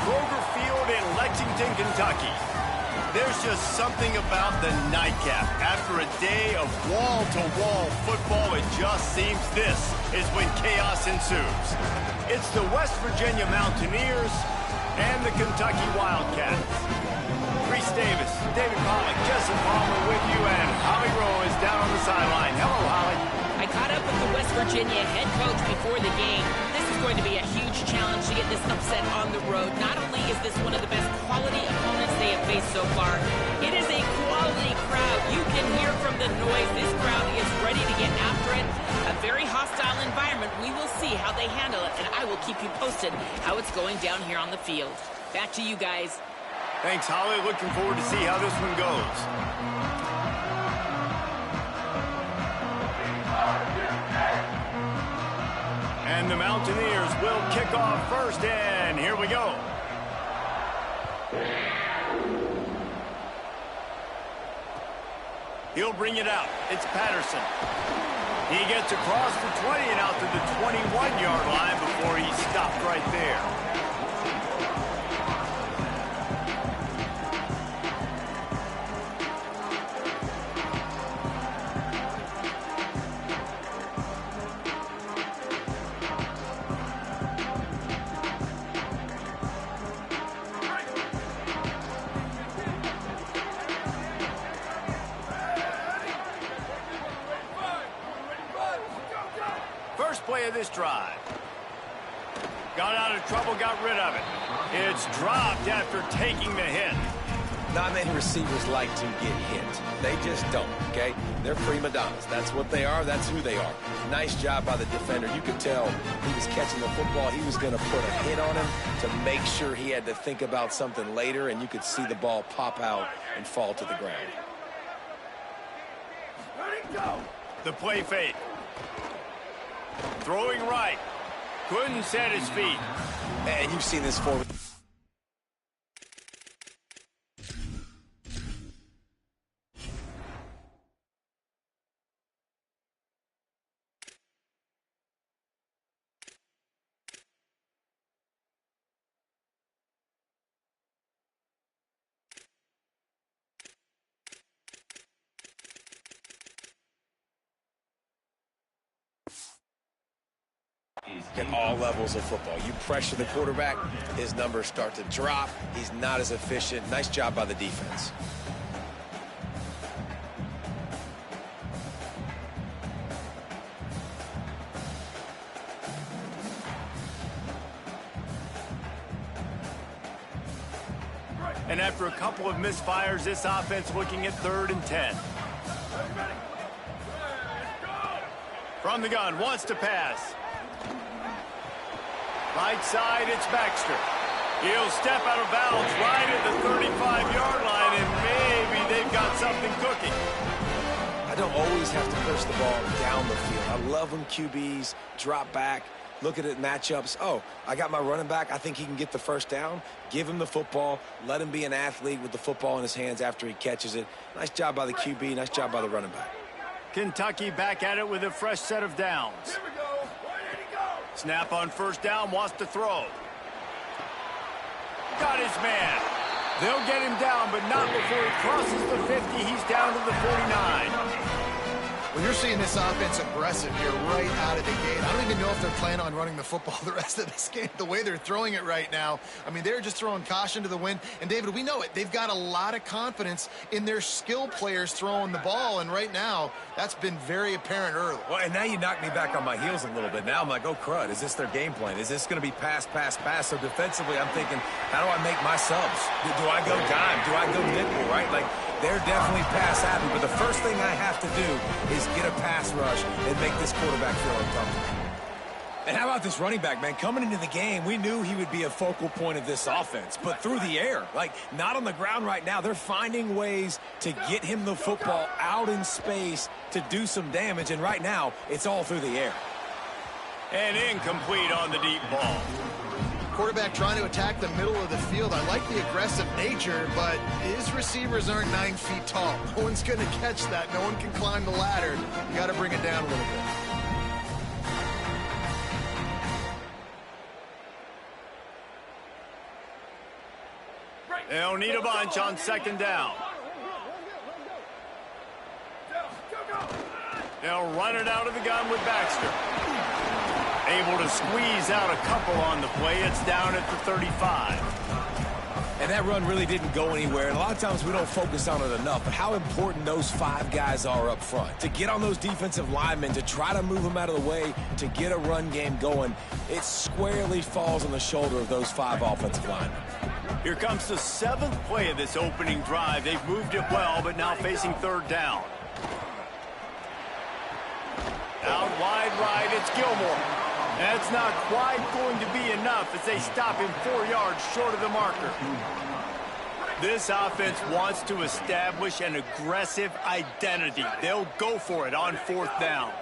Kroger Field in Lexington, Kentucky. There's just something about the nightcap. After a day of wall-to-wall football, it just seems this is when chaos ensues. It's the West Virginia Mountaineers and the Kentucky Wildcats. Reese Davis, David Pollack, Jesse Palmer with you, and Holly Rowe is down on the sideline. Hello, Holly. I caught up with the West Virginia head coach before the game. This is going to be a huge challenge to get this upset on the road. Not only is this one of the best quality opponents they have faced so far, it is a quality crowd. You can hear from the noise. This crowd is ready to get after it. A very hostile environment. We will see how they handle it, and I will keep you posted how it's going down here on the field. Back to you guys. Thanks, Holly. Looking forward to see how this one goes. And the Mountaineers will kick off first, and here we go. He'll bring it out. It's Patterson. He gets across the 20 and out to the 21-yard line before he stopped right there. First play of this drive. Got out of trouble, got rid of it. It's dropped after taking the hit. Not many receivers like to get hit. They just don't, okay? They're prima donnas. That's what they are. That's who they are. Nice job by the defender. You could tell he was catching the football. He was going to put a hit on him to make sure he had to think about something later, and you could see the ball pop out and fall to the ground. Ready, go. The play fake. Throwing right. Couldn't set his feet. And you've seen this forward. At all levels of football. You pressure the quarterback, his numbers start to drop. He's not as efficient. Nice job by the defense. And after a couple of misfires, this offense looking at 3rd and 10. From the gun, wants to pass. Right side, it's Baxter. He'll step out of bounds right at the 35-yard line, and maybe they've got something cooking. I don't always have to push the ball down the field. I love when QBs drop back, look at it matchups. Oh, I got my running back. I think he can get the first down. Give him the football. Let him be an athlete with the football in his hands after he catches it. Nice job by the QB. Nice job by the running back. Kentucky back at it with a fresh set of downs. Here we go. Snap on first down, wants to throw. Got his man. They'll get him down, but not before he crosses the 50. He's down to the 49. Well, you're seeing this offense aggressive here right out of the gate. I don't even know if they're planning on running the football the rest of this game, the way they're throwing it right now. I mean, they're just throwing caution to the wind. And, David, we know it. They've got a lot of confidence in their skill players throwing the ball, and right now that's been very apparent early. Well, and now you knock me back on my heels a little bit. Now I'm like, oh, crud, is this their game plan? Is this going to be pass, pass, pass? So defensively, I'm thinking, how do I make my subs? Do I go dime? Do I go nickel, right? Like, they're definitely pass happy, but the first thing I have to do is get a pass rush and make this quarterback feel uncomfortable. And how about this running back, man? Coming into the game, we knew he would be a focal point of this offense, but through the air, like not on the ground right now. They're finding ways to get him the football out in space to do some damage, and right now, it's all through the air. And incomplete on the deep ball. Quarterback trying to attack the middle of the field. I like the aggressive nature, but his receivers aren't 9 feet tall. No one's going to catch that. No one can climb the ladder. You got to bring it down a little bit. They'll need a bunch on second down. They'll run it out of the gun with Baxter. Able to squeeze out a couple on the play. It's down at the 35. And that run really didn't go anywhere. And a lot of times we don't focus on it enough. But how important those 5 guys are up front. To get on those defensive linemen, to try to move them out of the way, to get a run game going, it squarely falls on the shoulder of those 5 offensive linemen. Here comes the 7th play of this opening drive. They've moved it well, but now facing third down. Out wide right, it's Gilmore. That's not quite going to be enough as they stop him 4 yards short of the marker. This offense wants to establish an aggressive identity. They'll go for it on 4th down.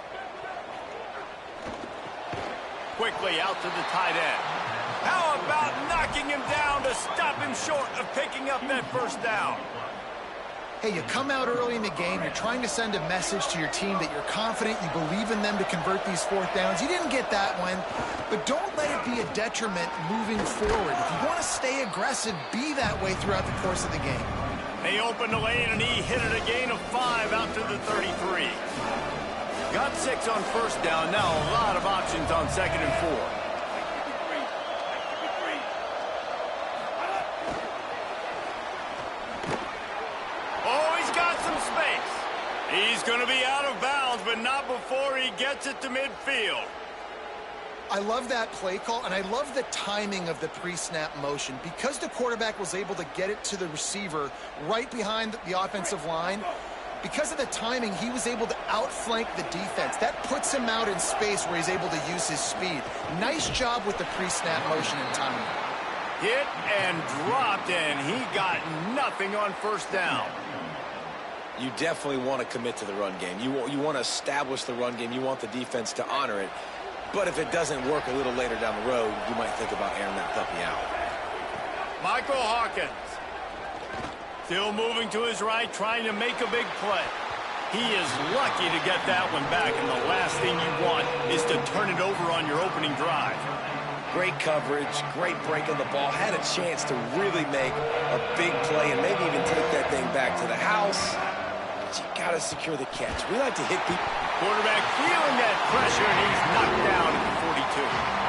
Quickly out to the tight end. How about knocking him down to stop him short of picking up that first down? Hey, you come out early in the game, you're trying to send a message to your team that you're confident, you believe in them to convert these 4th downs. You didn't get that one, but don't let it be a detriment moving forward. If you want to stay aggressive, be that way throughout the course of the game. They opened the lane, and he hit it a gain of 5 out to the 33. Got 6 on first down. Now a lot of options on 2nd and 4. He's going to be out of bounds, but not before he gets it to midfield. I love that play call, and I love the timing of the pre-snap motion. Because the quarterback was able to get it to the receiver right behind the offensive line, because of the timing, he was able to outflank the defense. That puts him out in space where he's able to use his speed. Nice job with the pre-snap motion and timing. Hit and dropped, and he got nothing on first down. You definitely want to commit to the run game. You want to establish the run game. You want the defense to honor it. But if it doesn't work a little later down the road, you might think about airing that puppy out. Michael Hawkins. Still moving to his right, trying to make a big play. He is lucky to get that one back, and the last thing you want is to turn it over on your opening drive. Great coverage, great break of the ball. Had a chance to really make a big play and maybe even take that thing back to the house. But you got to secure the catch. We like to hit people. Quarterback feeling that pressure, and he's knocked down at the 42.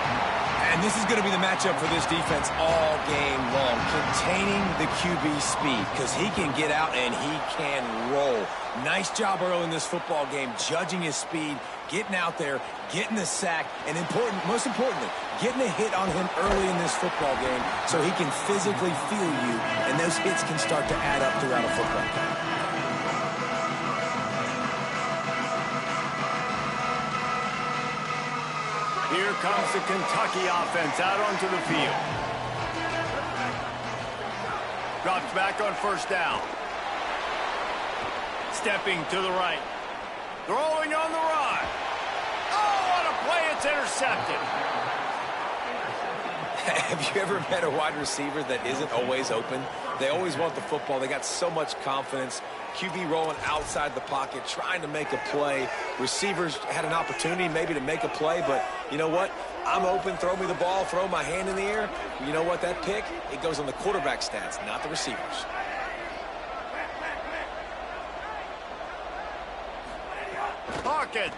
And this is going to be the matchup for this defense all game long. Containing the QB speed, because he can get out and he can roll. Nice job early in this football game, judging his speed, getting out there, getting the sack, and most importantly, getting a hit on him early in this football game so he can physically feel you, and those hits can start to add up throughout a football game. Here comes the Kentucky offense out onto the field. Drops back on first down. Stepping to the right. Throwing on the run. Oh, what a play. It's intercepted. Have you ever met a wide receiver that isn't always open? They always want the football. They got so much confidence. QB rolling outside the pocket, trying to make a play. Receivers had an opportunity maybe to make a play, but you know what? I'm open, throw me the ball, throw my hand in the air. You know what? That pick, it goes on the quarterback stats, not the receivers. Hawkins.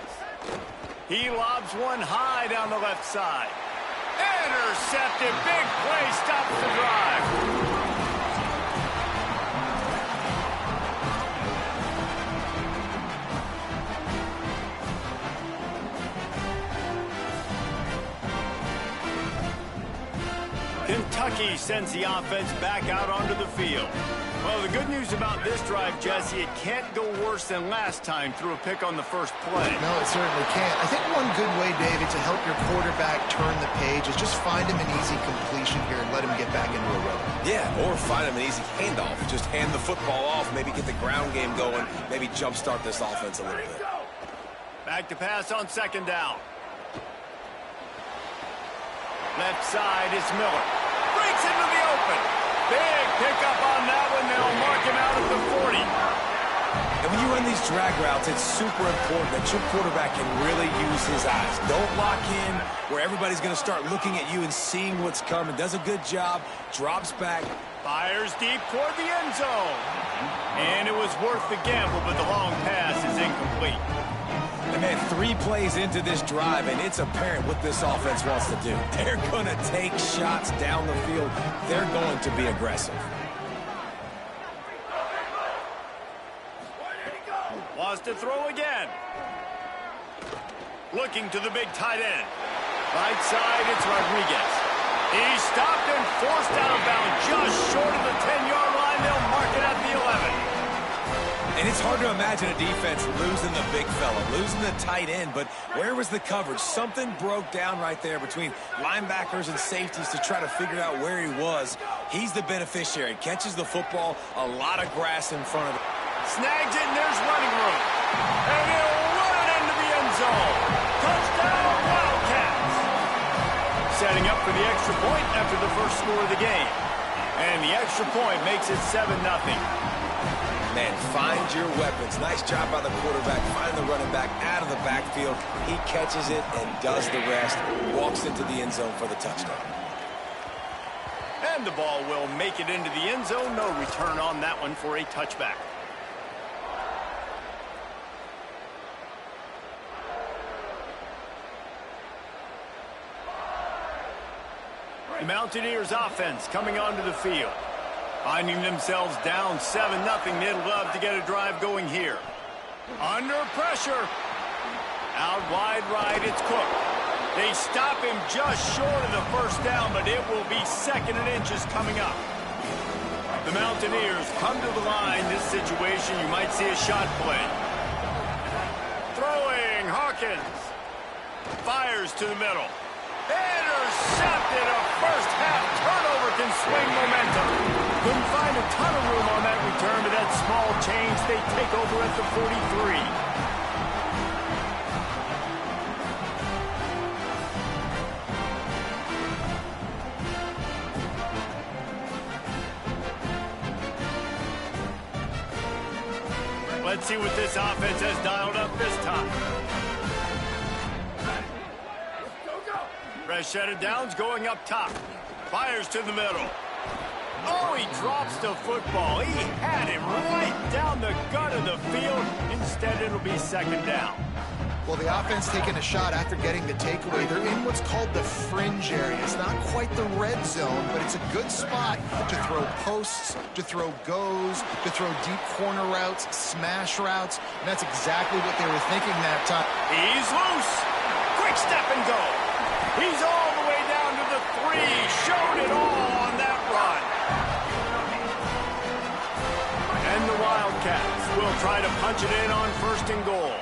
He lobs one high down the left side. Intercepted. Big play stops the drive. Kentucky sends the offense back out onto the field. Well, the good news about this drive, Jesse, it can't go worse than last time through a pick on the first play. No, it certainly can't. I think one good way, David, to help your quarterback turn the page is just find him an easy completion here and let him get back into a rhythm. Yeah, or find him an easy handoff. Just hand the football off, maybe get the ground game going, maybe jumpstart this offense a little bit. Back to pass on second down. Left side is Miller. Breaks into the open. Big pickup on that one. They'll mark him out at the 40. And when you run these drag routes, it's super important that your quarterback can really use his eyes. Don't lock in where everybody's going to start looking at you and seeing what's coming. Does a good job, drops back, Fires deep toward the end zone. And it was worth the gamble, but the long pass is incomplete. And man, 3 plays into this drive, and it's apparent what this offense wants to do. They're going to take shots down the field. They're going to be aggressive. Wants to throw again. Looking to the big tight end. Right side, it's Rodriguez. He's stopped and forced out of bounds just short of the 10-yard line. They'll mark it at the 11. And it's hard to imagine a defense losing the big fella, losing the tight end, but where was the coverage? Something broke down right there between linebackers and safeties to try to figure out where he was. He's the beneficiary. Catches the football, a lot of grass in front of him. Snags it, and there's running room. And he'll run it into the end zone. Touchdown, Wildcats. Setting up for the extra point after the first score of the game. And the extra point makes it 7-0. Man, find your weapons. Nice job by the quarterback. Find the running back out of the backfield. He catches it and does the rest. Walks into the end zone for the touchdown. And the ball will make it into the end zone. No return on that one for a touchback. The Mountaineers offense coming onto the field. Finding themselves down 7-0, they'd love to get a drive going here. Under pressure. Out wide right, it's Cook. They stop him just short of the first down, but it will be 2nd and inches coming up. The Mountaineers come to the line. This situation, you might see a shot play. Throwing, Hawkins. Fires to the middle. Intercepted. A first-half turnover can swing momentum. Couldn't find a ton of room on that return, but that small change, they take over at the 43. Let's see what this offense has dialed up this time. Rashad Downs going up top. Fires to the middle. Oh, he drops the football. He had him right down the gut of the field. Instead, it'll be 2nd down. Well, the offense taking a shot after getting the takeaway. They're in what's called the fringe area. It's not quite the red zone, but it's a good spot to throw posts, to throw goes, to throw deep corner routes, smash routes. And that's exactly what they were thinking that time. He's loose. Quick step and go. He's all the way down to the 3. Showed it all on that run. And the Wildcats will try to punch it in on 1st and goal.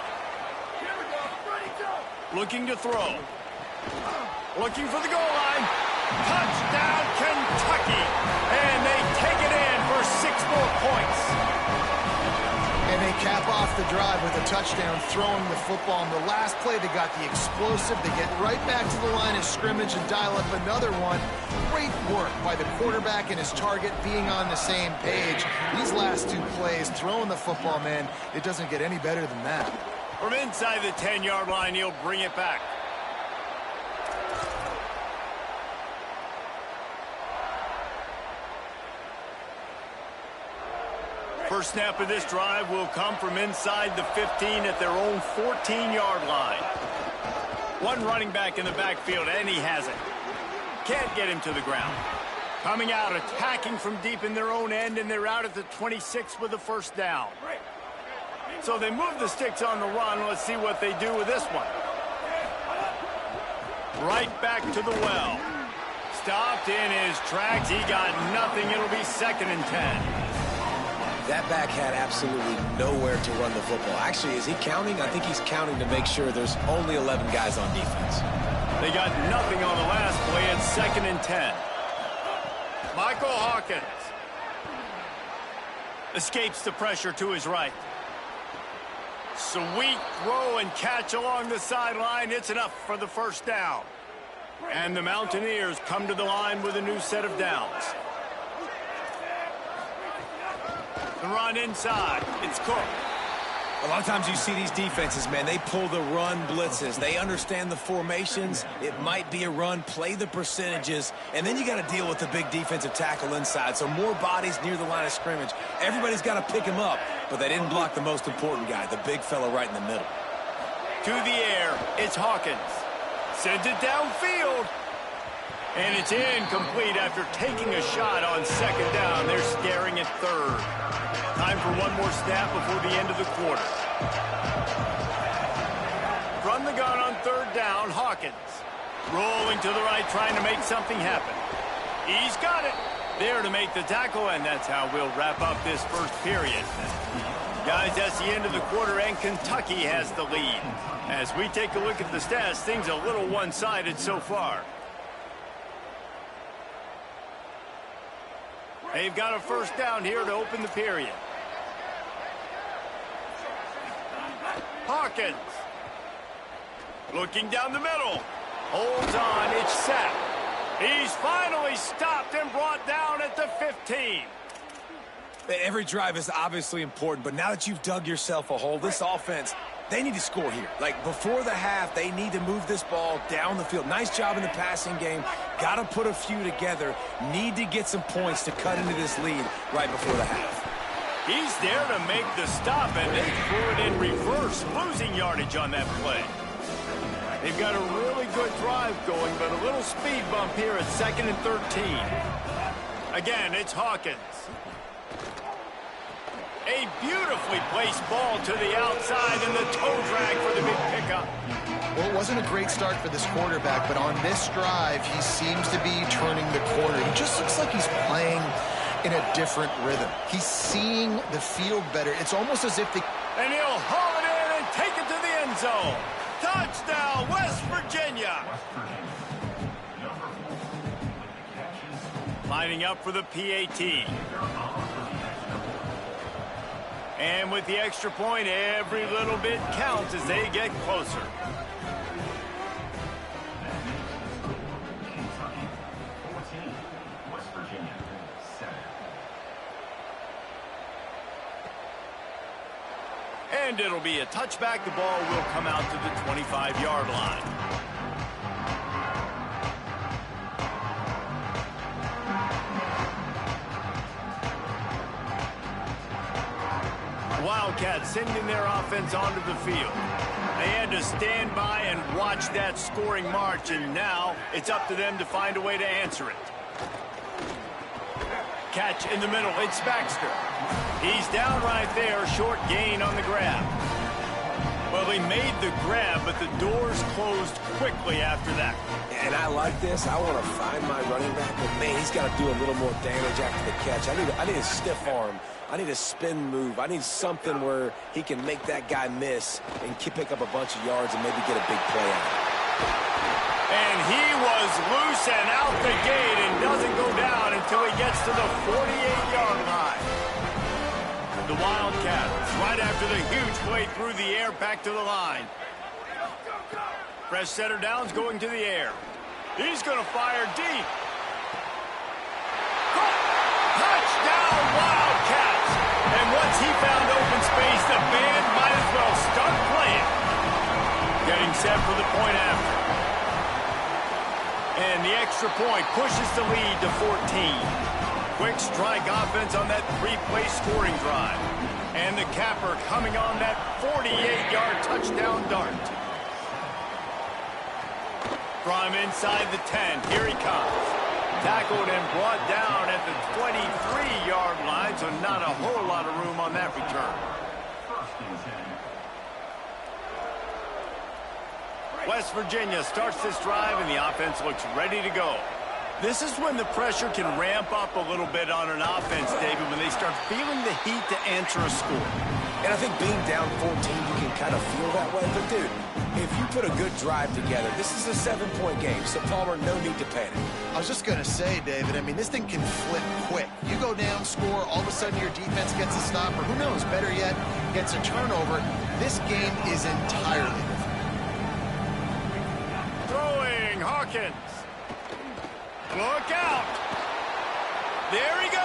Looking to throw. Looking for the goal line. Touchdown, Kentucky. And they take it in for 6 more points. And they cap off the drive with a touchdown, throwing the football. In the last play, they got the explosive. They get right back to the line of scrimmage and dial up another one. Great work by the quarterback and his target being on the same page. These last 2 plays, throwing the football, man, it doesn't get any better than that. From inside the 10-yard line, he'll bring it back. First snap of this drive will come from inside the 15 at their own 14-yard line. One running back in the backfield, and he has it. Can't get him to the ground. Coming out, attacking from deep in their own end, and they're out at the 26 with the 1st down. So they move the sticks on the run. Let's see what they do with this one. Right back to the well. Stopped in his tracks. He got nothing. It'll be 2nd and 10. That back had absolutely nowhere to run the football. Actually, is he counting? I think he's counting to make sure there's only 11 guys on defense. They got nothing on the last play. It's 2nd and 10. Michael Hawkins escapes the pressure to his right. Sweet throw and catch along the sideline. It's enough for the 1st down. And the Mountaineers come to the line with a new set of downs. The run inside. It's Cook. A lot of times you see these defenses, man, they pull the run blitzes. They understand the formations. It might be a run, play the percentages, and then you got to deal with the big defensive tackle inside. So more bodies near the line of scrimmage. Everybody's got to pick him up, but they didn't block the most important guy, the big fella right in the middle. To the air, it's Hawkins. Sends it downfield. And it's incomplete after taking a shot on second down. They're staring at third. Time for one more snap before the end of the quarter. From the gun on third down, Hawkins. Rolling to the right, trying to make something happen. He's got it. There to make the tackle, and that's how we'll wrap up this first period. Guys, that's the end of the quarter, and Kentucky has the lead. As we take a look at the stats, things a little one-sided so far. They've got a first down here to open the period. Hawkins. Looking down the middle. Holds on. It's set. He's finally stopped and brought down at the 15. Every drive is obviously important, but now that you've dug yourself a hole, this offense, they need to score here. Like, before the half, they need to move this ball down the field. Nice job in the passing game. Got to put a few together. Need to get some points to cut into this lead right before the half. He's there to make the stop, and they threw it in reverse, losing yardage on that play. They've got a really good drive going, but a little speed bump here at 2nd and 13. Again, it's Hawkins. A beautifully placed ball to the outside, and the toe drag for the big pickup. Well, it wasn't a great start for this quarterback, but on this drive, he seems to be turning the corner. He just looks like he's playing in a different rhythm. He's seeing the field better. It's almost as if And he'll haul it in and take it to the end zone. Touchdown, West Virginia. Lining up for the PAT. And with the extra point, every little bit counts as they get closer. And it'll be a touchback. The ball will come out to the 25-yard line. Wildcats sending their offense onto the field. They had to stand by and watch that scoring march, and now it's up to them to find a way to answer it. Catch in the middle. It's Baxter. He's down right there. Short gain on the grab. Well, he made the grab, but the doors closed quickly after that. And I like this. I want to find my running back, but man, he's got to do a little more damage after the catch. I need a stiff arm. I need a spin move. I need something where he can make that guy miss and pick up a bunch of yards and maybe get a big play out. And he was loose and out the gate and doesn't go down until he gets to the 48-yard line. The Wildcats, right after the huge play through the air, back to the line. Fresh setter downs going to the air. He's going to fire deep. Touchdown, Wildcats! And once he found open space, the band might as well start playing. Getting set for the point after. And the extra point pushes the lead to 14. Quick strike offense on that three-play scoring drive. And the capper coming on that 48-yard touchdown dart. From inside the 10, here he comes. Tackled and brought down at the 23-yard line, so not a whole lot of room on that return. West Virginia starts this drive, and the offense looks ready to go. This is when the pressure can ramp up a little bit on an offense, David, when they start feeling the heat to answer a score. And I think being down 14, you can kind of feel that way. But, dude, if you put a good drive together, this is a 7-point game. So, Palmer, no need to panic. I was just going to say, David, I mean, this thing can flip quick. You go down, score, all of a sudden your defense gets a stop, or who knows, better yet, gets a turnover. This game is entirely different. Throwing, Hawkins. Look out. There he goes.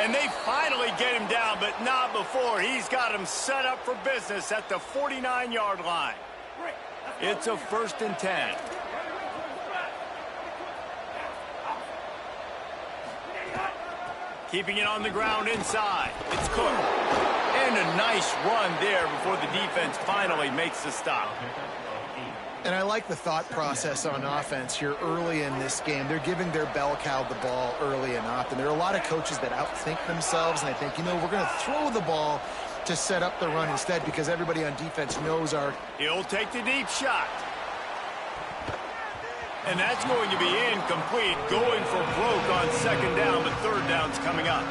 And they finally get him down, but not before. He's got him set up for business at the 49-yard line. It's a 1st and 10. Keeping it on the ground inside. It's Cook. And a nice run there before the defense finally makes the stop. And I like the thought process on offense here early in this game. They're giving their bell cow the ball early and often. There are a lot of coaches that outthink themselves, and I think, you know, we're going to throw the ball to set up the run instead because everybody on defense knows our... He'll take the deep shot. And that's going to be incomplete, going for broke on 2nd down, but 3rd down's coming up.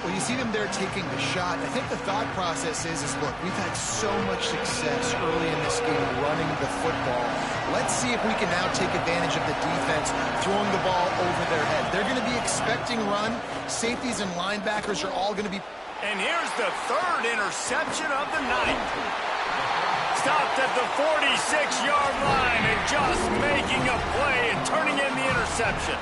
Well, you see them there taking the shot. I think the thought process is look, we've had so much success early in this game running the football. Let's see if we can now take advantage of the defense throwing the ball over their head. They're going to be expecting run. Safeties and linebackers are all going to be... And here's the 3rd interception of the night. Stopped at the 46-yard line and just making a play and turning in the interception.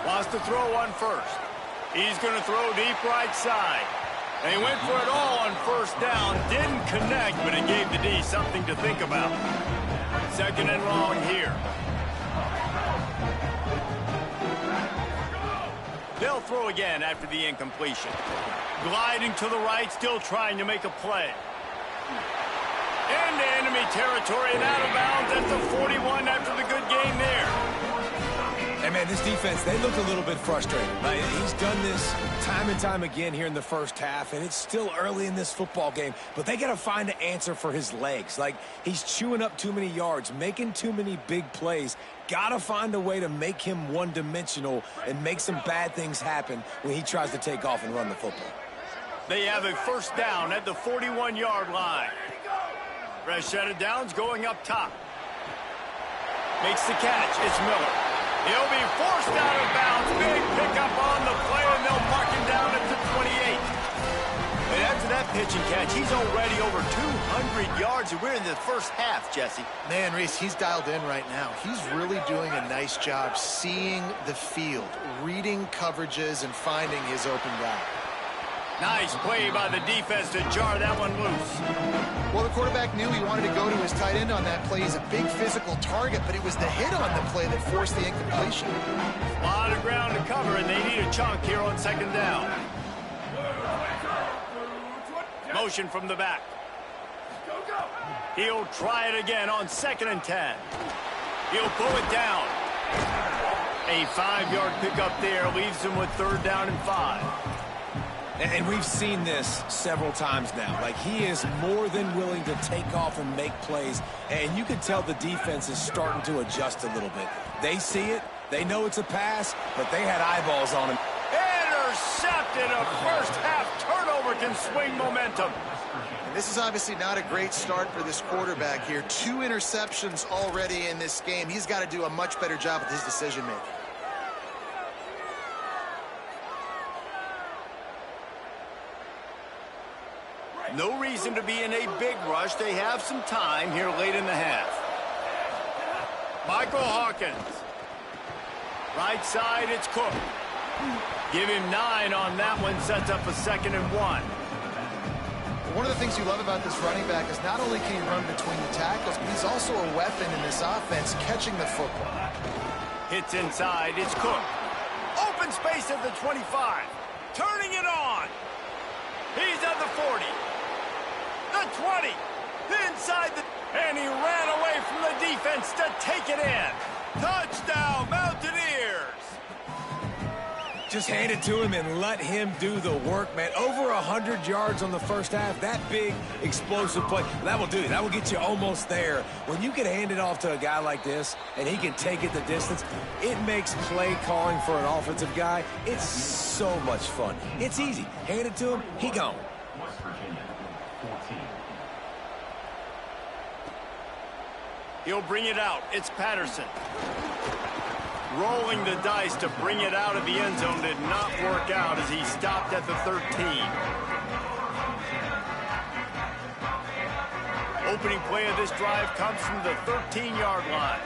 Wants to throw on 1st. He's going to throw deep right side. And he went for it all on 1st down. Didn't connect, but it gave the D something to think about. 2nd and long here. They'll throw again after the incompletion. Gliding to the right, still trying to make a play. Into enemy territory and out of bounds at the 41 after the good game there. Hey, man, this defense, they look a little bit frustrated. Like, he's done this time and time again here in the 1st half, and it's still early in this football game, but they got to find an answer for his legs. Like, he's chewing up too many yards, making too many big plays. Got to find a way to make him one-dimensional and make some bad things happen when he tries to take off and run the football. They have a 1st down at the 41-yard line. Fresh set of downs going up top. Makes the catch. It's Miller. He'll be forced out of bounds. Big pickup on the play, and they'll mark him down at the 28. And after that pitch and catch, he's already over 200 yards, and we're in the 1st half, Jesse. Man, Reese, he's dialed in right now. He's really doing a nice job seeing the field, reading coverages, and finding his open guy. Nice play by the defense to jar that one loose. Well, the quarterback knew he wanted to go to his tight end on that play. He's a big physical target, but it was the hit on the play that forced the incompletion. A lot of ground to cover, and they need a chunk here on 2nd down. Motion from the back. He'll try it again on 2nd and 10. He'll pull it down. A 5-yard pickup there leaves him with 3rd down and 5. And we've seen this several times now. Like, he is more than willing to take off and make plays. And you can tell the defense is starting to adjust a little bit. They see it. They know it's a pass, but they had eyeballs on him. Intercepted. A 1st half turnover can swing momentum. And this is obviously not a great start for this quarterback here. 2 interceptions already in this game. He's got to do a much better job with his decision-making. No reason to be in a big rush. They have some time here late in the half. Michael Hawkins. Right side, it's Cook. Give him 9 on that one. Sets up a 2nd and 1. One of the things you love about this running back is not only can he run between the tackles, but he's also a weapon in this offense, catching the football. Hits inside, it's Cook. Open space at the 25. Turning it on. He's at the 40. The 20. Inside the... And he ran away from the defense to take it in. Touchdown, Mountaineers. Just hand it to him and let him do the work, man. Over 100 yards on the 1st half. That big, explosive play. That will do it. That will get you almost there. When you can hand it off to a guy like this and he can take it the distance, it makes play calling for an offensive guy, it's so much fun. It's easy. Hand it to him, he gone. He'll bring it out. It's Patterson. Rolling the dice to bring it out of the end zone did not work out as he stopped at the 13. Opening play of this drive comes from the 13-yard line.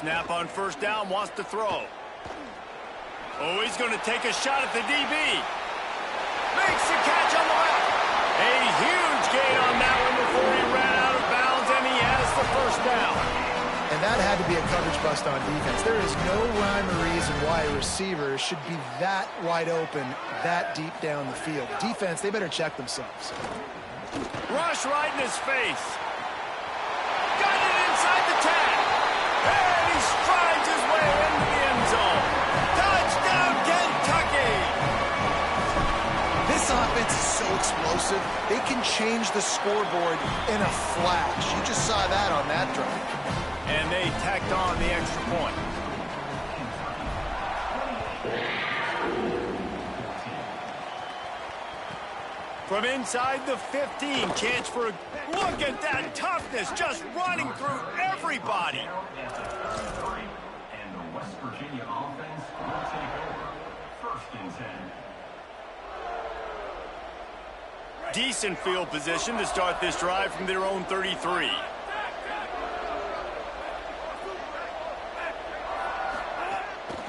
Snap on first down, wants to throw. Oh, he's going to take a shot at the DB. Makes the catch on the left. A huge gain on that one before he ran out of bounds, and he has the first down. And that had to be a coverage bust on defense. There is no rhyme or reason why a receiver should be that wide open, that deep down the field. Defense, they better check themselves. Rush right in his face. Got it inside the 10. And he strides his way into the end zone. Touchdown, Kentucky! This offense is so explosive, they can change the scoreboard in a flash. You just saw that on that drive. And they tacked on the extra point. From inside the 15, chance for a... Look at that toughness, just running through everybody. And the West Virginia offense will take over. First and 10. Decent field position to start this drive from their own 33.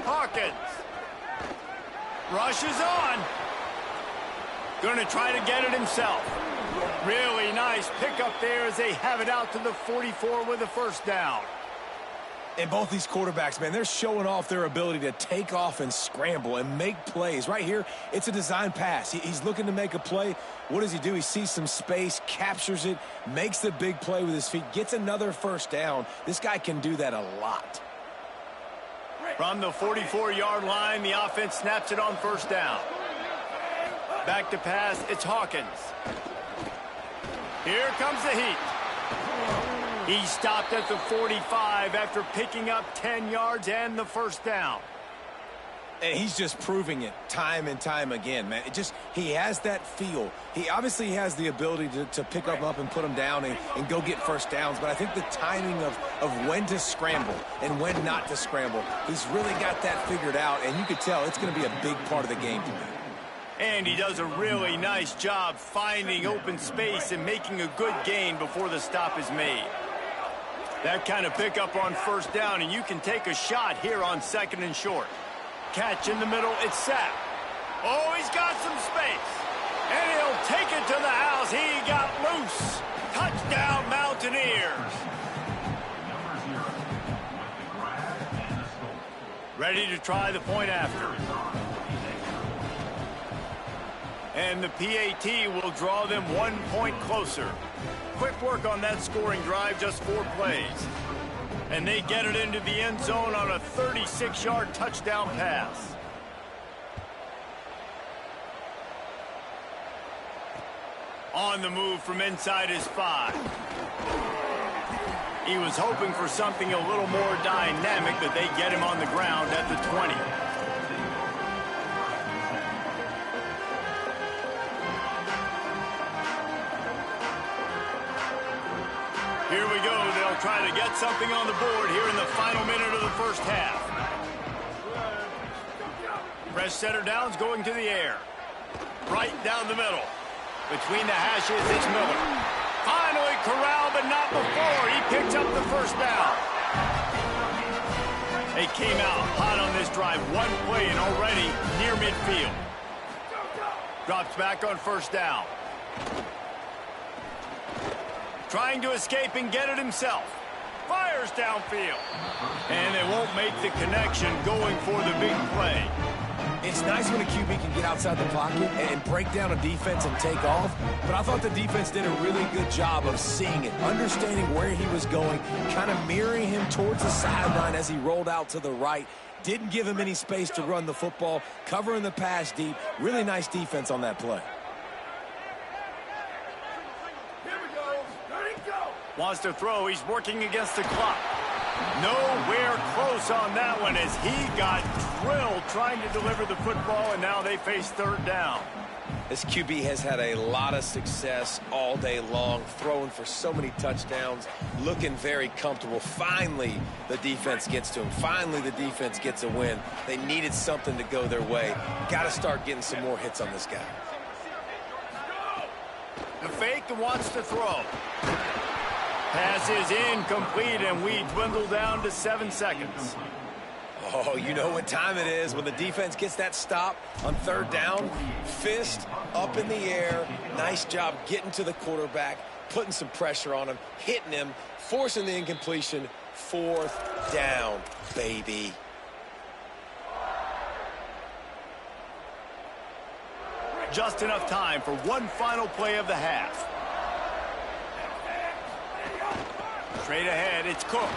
Hawkins. Rushes on. Going to try to get it himself. Really nice pickup there as they have it out to the 44 with a first down. And both these quarterbacks, man, they're showing off their ability to take off and scramble and make plays. Right here, it's a design pass. He's looking to make a play. What does he do? He sees some space, captures it, makes the big play with his feet, gets another first down. This guy can do that a lot. From the 44-yard line, the offense snaps it on first down. Back to pass, it's Hawkins. Here comes the heat. He stopped at the 45 after picking up 10 yards and the first down. And he's just proving it time and time again, man. He has that feel. He obviously has the ability to pick up and put them down and go get first downs. But I think the timing of when to scramble and when not to scramble, he's really got that figured out. And you could tell it's going to be a big part of the game plan. And he does a really nice job finding open space and making a good gain before the stop is made. That kind of pickup on first down, and you can take a shot here on second and short. Catch in the middle, it's sacked. Oh, he's got some space. And he'll take it to the house. He got loose. Touchdown, Mountaineers. Ready to try the point after. And the PAT will draw them 1 point closer. Quick work on that scoring drive, just 4 plays. And they get it into the end zone on a 36-yard touchdown pass. On the move from inside his 5. He was hoping for something a little more dynamic, but they get him on the ground at the 20. Here we go. They'll try to get something on the board here in the final minute of the first half. Fresh center downs going to the air. Right down the middle. Between the hashes, it's Miller. Finally corralled, but not before. He picks up the first down. They came out hot on this drive. 1 play and already near midfield. Drops back on first down. Trying to escape and get it himself. Fires downfield. And they won't make the connection going for the big play. It's nice when a QB can get outside the pocket and break down a defense and take off, but I thought the defense did a really good job of seeing it, understanding where he was going, kind of mirroring him towards the sideline as he rolled out to the right. Didn't give him any space to run the football, covering the pass deep. Really nice defense on that play. Wants to throw. He's working against the clock. Nowhere close on that one as he got drilled trying to deliver the football, and now they face third down. This QB has had a lot of success all day long, throwing for so many touchdowns, looking very comfortable. Finally, the defense gets to him. Finally, the defense gets a win. They needed something to go their way. Got to start getting some more hits on this guy. The fake wants to throw. Pass is incomplete, and we dwindle down to 7 seconds. Oh, you know what time it is when the defense gets that stop on 3rd down. Fist up in the air. Nice job getting to the quarterback, putting some pressure on him, hitting him, forcing the incompletion. 4th down, baby. Just enough time for one final play of the half. Straight ahead, it's Cook.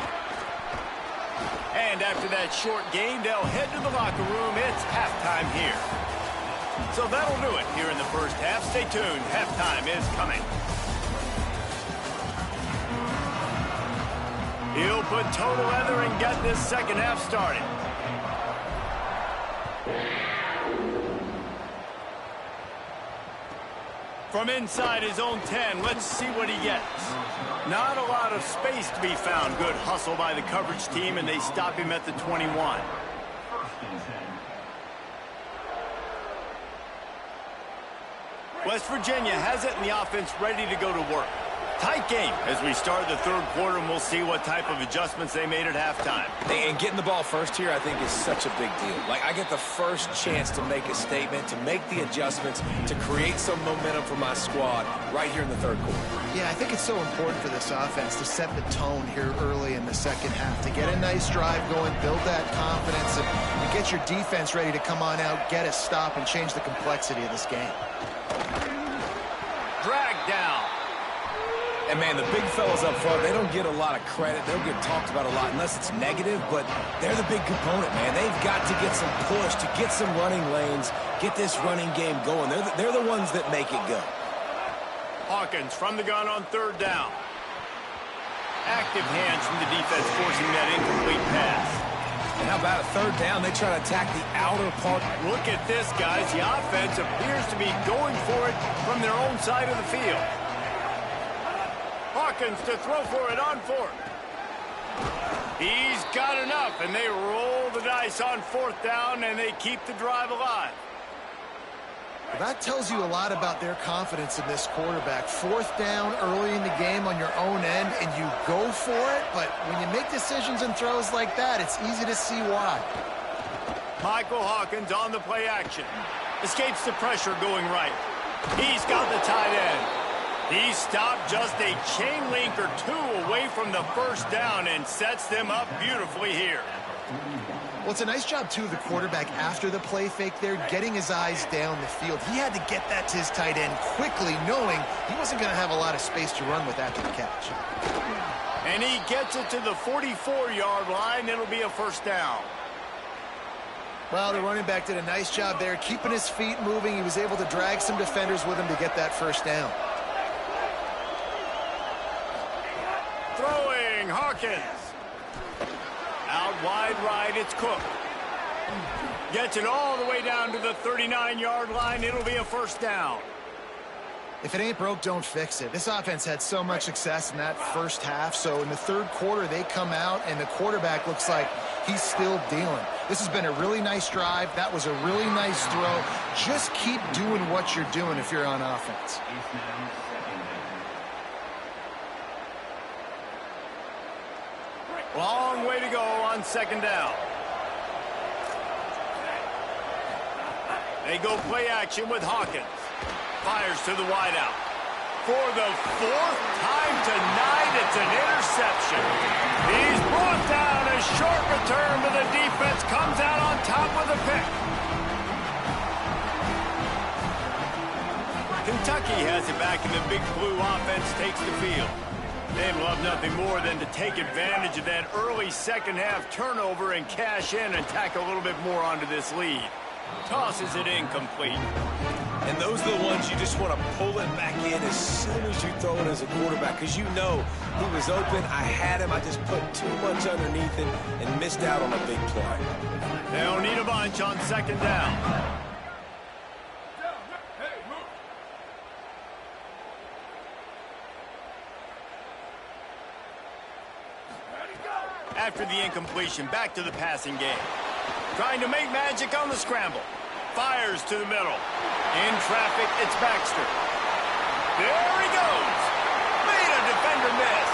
And after that short gain, they'll head to the locker room. It's halftime here. So that'll do it here in the first half. Stay tuned. Halftime is coming. He'll put total leather and get this second half started. From inside his own 10, let's see what he gets. Not a lot of space to be found. Good hustle by the coverage team, and they stop him at the 21. West Virginia has it, and the offense ready to go to work. Tight game as we start the 3rd quarter, and we'll see what type of adjustments they made at halftime. And getting the ball first here, I think, is such a big deal. Like, I get the first chance to make a statement, to make the adjustments, to create some momentum for my squad right here in the 3rd quarter. Yeah, I think it's so important for this offense to set the tone here early in the second half, to get a nice drive going, build that confidence, and get your defense ready to come on out, get a stop, and change the complexity of this game. Drag down. And, man, the big fellas up front, they don't get a lot of credit. They don't get talked about a lot unless it's negative, but they're the big component, man. They've got to get some push, to get some running lanes, get this running game going. They're the ones that make it go. Hawkins from the gun on 3rd down. Active hands from the defense forcing that incomplete pass. And how about a 3rd down? They try to attack the outer part. Look at this, guys. The offense appears to be going for it from their own side of the field. Hawkins to throw for it on 4th. He's got enough, and they roll the dice on 4th down, and they keep the drive alive. Well, that tells you a lot about their confidence in this quarterback. 4th down early in the game on your own end, and you go for it, but when you make decisions and throws like that, it's easy to see why. Michael Hawkins on the play action. Escapes the pressure going right. He's got the tight end. He stopped just a chain link or 2 away from the 1st down and sets them up beautifully here. Well, it's a nice job, too, of the quarterback after the play fake there, getting his eyes down the field. He had to get that to his tight end quickly, knowing he wasn't going to have a lot of space to run with after the catch. And he gets it to the 44-yard line. It'll be a 1st down. Well, the running back did a nice job there, keeping his feet moving. He was able to drag some defenders with him to get that 1st down. Throwing, Hawkins. Out wide right, it's Cook. Gets it all the way down to the 39-yard line. It'll be a 1st down. If it ain't broke, don't fix it. This offense had so much success in that 1st half, so in the 3rd quarter, they come out, and the quarterback looks like he's still dealing. This has been a really nice drive. That was a really nice throw. Just keep doing what you're doing if you're on offense. Long way to go on 2nd down. They go play action with Hawkins. Fires to the wideout. For the 4th time tonight, it's an interception. He's brought down. A short return, but the defense comes out on top with a pick. Kentucky has it back, and the Big Blue offense takes the field. They'd love nothing more than to take advantage of that early 2nd half turnover and cash in and tack a little bit more onto this lead. Tosses it incomplete. And those are the ones you just want to pull it back in as soon as you throw it as a quarterback, because you know he was open, I had him, I just put too much underneath him and missed out on a big play. They'll need a bunch on 2nd down. After the incompletion, back to the passing game. Trying to make magic on the scramble. Fires to the middle. In traffic, it's Baxter. There he goes. Made a defender miss.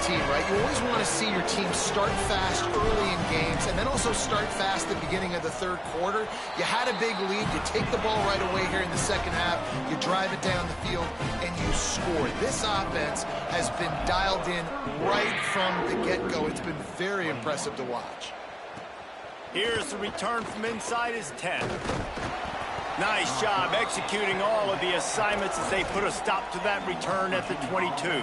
team, right? You always want to see your team start fast early in games and then also start fast at the beginning of the third quarter. You had a big lead. You take the ball right away here in the second half. You drive it down the field, and you score. This offense has been dialed in right from the get-go. It's been very impressive to watch. Here's the return from inside his 10. Nice job executing all of the assignments as they put a stop to that return at the 22.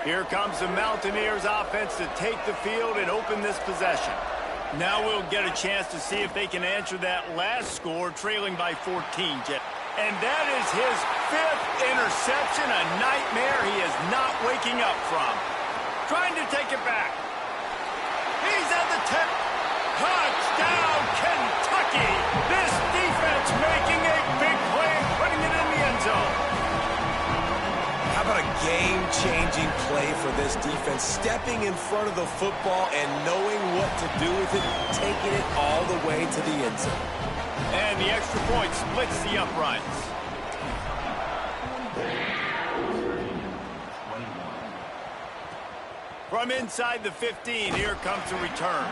Here comes the Mountaineers offense to take the field and open this possession. Now we'll get a chance to see if they can answer that last score, trailing by 14, Jeff. And that is his 5th interception, a nightmare he is not waking up from. Trying to take it back. He's at the 10. Touchdown, Kentucky! This defense making a big play and putting it in the end zone. How about a game-changing play for this defense? Stepping in front of the football and knowing what to do with it, taking it all the way to the end zone. And the extra point splits the uprights. From inside the 15, here comes the return.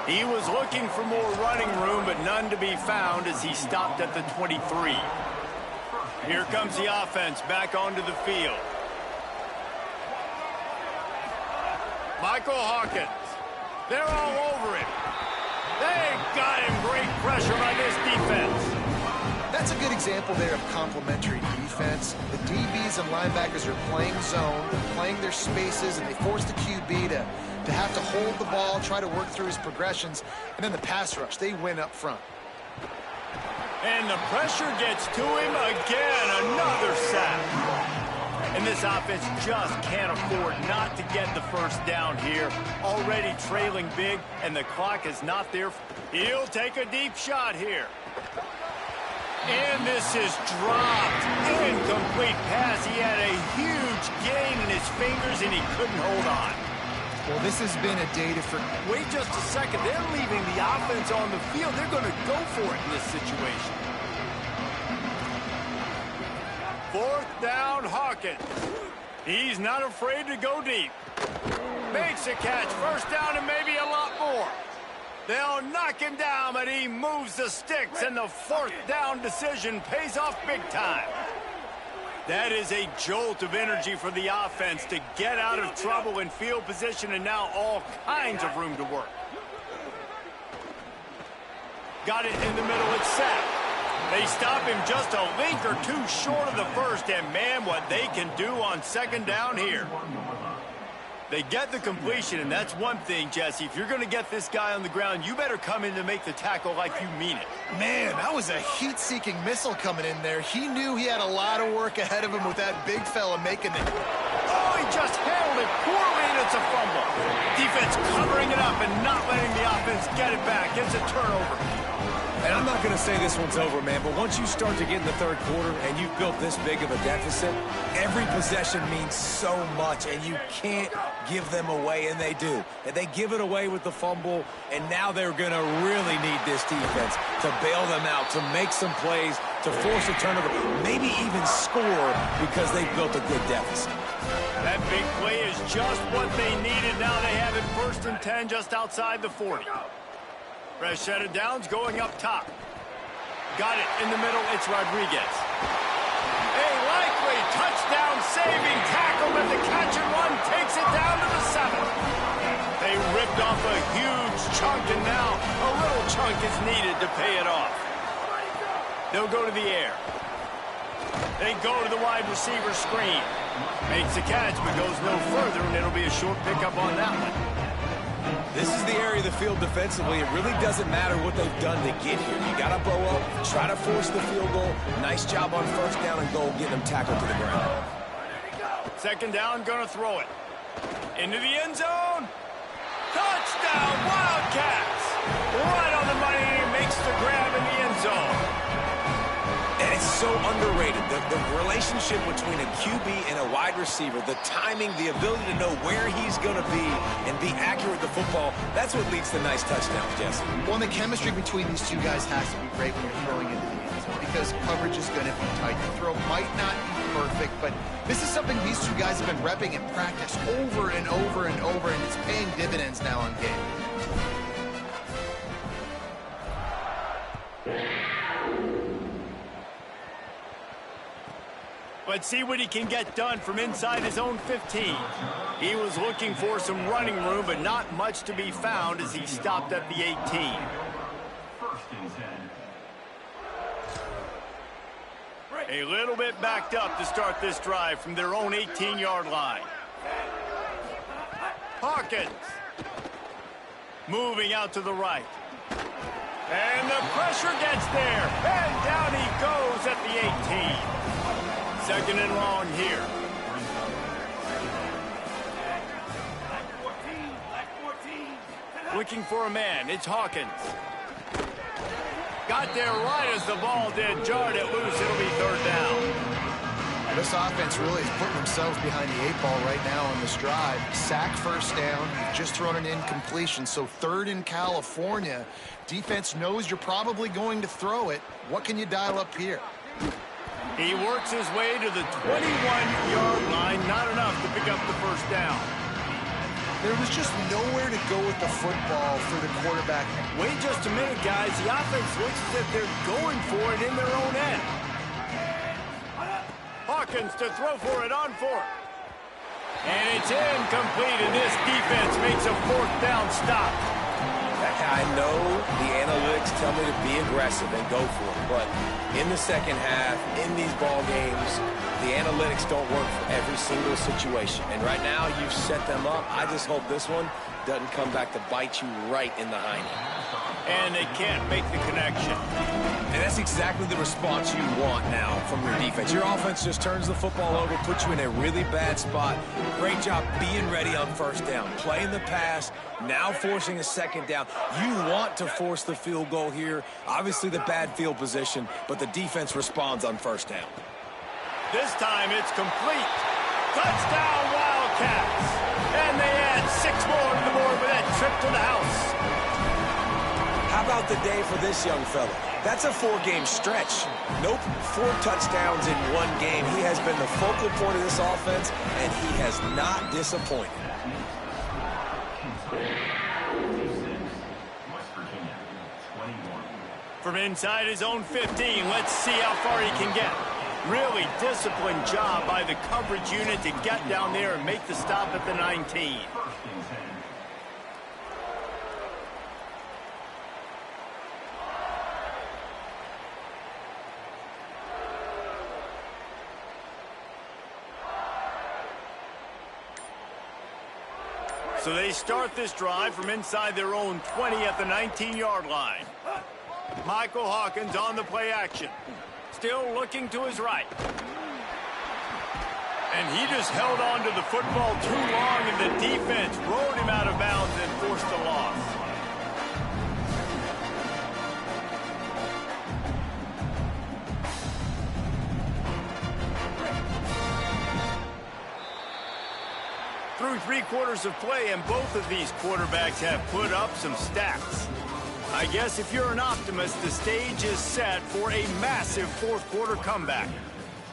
He was looking for more running room, but none to be found as he stopped at the 23. Here comes the offense back onto the field. Michael Hawkins. They're all over him. They got him. Great pressure by this defense. That's a good example there of complementary defense. The DBs and linebackers are playing zone, they're playing their spaces, and they force the QB to have to hold the ball, try to work through his progressions, and then the pass rush, they win up front. And the pressure gets to him again. Another sack. And this offense just can't afford not to get the first down here. Already trailing big, and the clock is not there. He'll take a deep shot here. And this is dropped. Incomplete pass. He had a huge gain in his fingers, and he couldn't hold on. Well, this has been a day to forget. Wait just a second. They're leaving the offense on the field. They're going to go for it in this situation. 4th down, Hawkins. He's not afraid to go deep. Makes a catch. First down and maybe a lot more. They'll knock him down, but he moves the sticks, and the 4th down decision pays off big time. That is a jolt of energy for the offense to get out of trouble in field position, and now all kinds of room to work. Got it in the middle, it's set. They stop him just a link or two short of the first, and man, what they can do on 2nd down here. They get the completion, and that's one thing, Jesse. If you're going to get this guy on the ground, you better come in to make the tackle like you mean it. Man, that was a heat-seeking missile coming in there. He knew he had a lot of work ahead of him with that big fella making it. Oh, he just handled it poorly, and it's a fumble. Defense covering it up and not letting the offense get it back. It's a turnover. And I'm not going to say this one's over, man, but once you start to get in the 3rd quarter and you've built this big of a deficit, every possession means so much, and you can't give them away, and they do. And they give it away with the fumble, and now they're going to really need this defense to bail them out, to make some plays, to force a turnover, maybe even score because they've built a good deficit. That big play is just what they needed. Now they have it 1st and 10 just outside the 40. Fresh set of downs going up top. Got it in the middle. It's Rodriguez. A likely touchdown-saving tackle, but the catch and run takes it down to the 7. They ripped off a huge chunk, and now a little chunk is needed to pay it off. They'll go to the air. They go to the wide receiver screen. Makes a catch, but goes no further, and it'll be a short pickup on that one. This is the area of the field defensively. It really doesn't matter what they've done to get here. You got to bow up, try to force the field goal. Nice job on 1st down and goal, getting them tackled to the ground. 2nd down, going to throw it. Into the end zone. Touchdown, Wildcats. Right on the money, makes the grab in the end zone. And it's so underrated. The relationship between a QB and a wide receiver, the timing, the ability to know where he's going to be and be accurate with the football, that's what leads to nice touchdowns, Jesse. Well, the chemistry between these two guys has to be great when you're throwing into the end zone because coverage is going to be tight. The throw might not be perfect, but this is something these two guys have been repping in practice over and over and over, and it's paying dividends now on game. Let's see what he can get done from inside his own 15. He was looking for some running room, but not much to be found as he stopped at the 18. First and 10. A little bit backed up to start this drive from their own 18-yard line. Hawkins. Moving out to the right. And the pressure gets there. And down he goes at the 18. Second and long here. Looking for a man. It's Hawkins. Got there right as the ball did. Jarred it loose. It'll be third down. This offense really is putting themselves behind the 8 ball right now on this drive. Sack first down. You've just thrown an incompletion. So third in California. Defense knows you're probably going to throw it. What can you dial up here? He works his way to the 21-yard line. Not enough to pick up the first down. There was just nowhere to go with the football for the quarterback. Wait just a minute, guys. The offense looks as if they're going for it in their own end. Hawkins to throw for it on fourth. And it's incomplete, and this defense makes a fourth down stop. I know the analytics tell me to be aggressive and go for it, but in the second half, in these ball games, the analytics don't work for every single situation. And right now, you've set them up. I just hope this one doesn't come back to bite you right in the hiney. And they can't make the connection. And that's exactly the response you want now from your defense. Your offense just turns the football over, puts you in a really bad spot. Great job being ready on first down, playing the pass, now forcing a second down. You want to force the field goal here. Obviously the bad field position, but the defense responds on first down. This time it's complete. Touchdown Wildcats. And they add 6 more to the board with that trip to the house. How about the day for this young fella? That's a 4-game stretch. Nope, 4 touchdowns in 1 game. He has been the focal point of this offense, and he has not disappointed. West Virginia, 21. From inside his own 15, let's see how far he can get. Really disciplined job by the coverage unit to get down there and make the stop at the 19. First and 10. So they start this drive from inside their own 20 at the 19-yard line. Michael Hawkins on the play action. Still looking to his right. And he just held on to the football too long, and the defense rode him out of bounds and forced a loss. Through 3 quarters of play, and both of these quarterbacks have put up some stats. I guess if you're an optimist, the stage is set for a massive fourth-quarter comeback.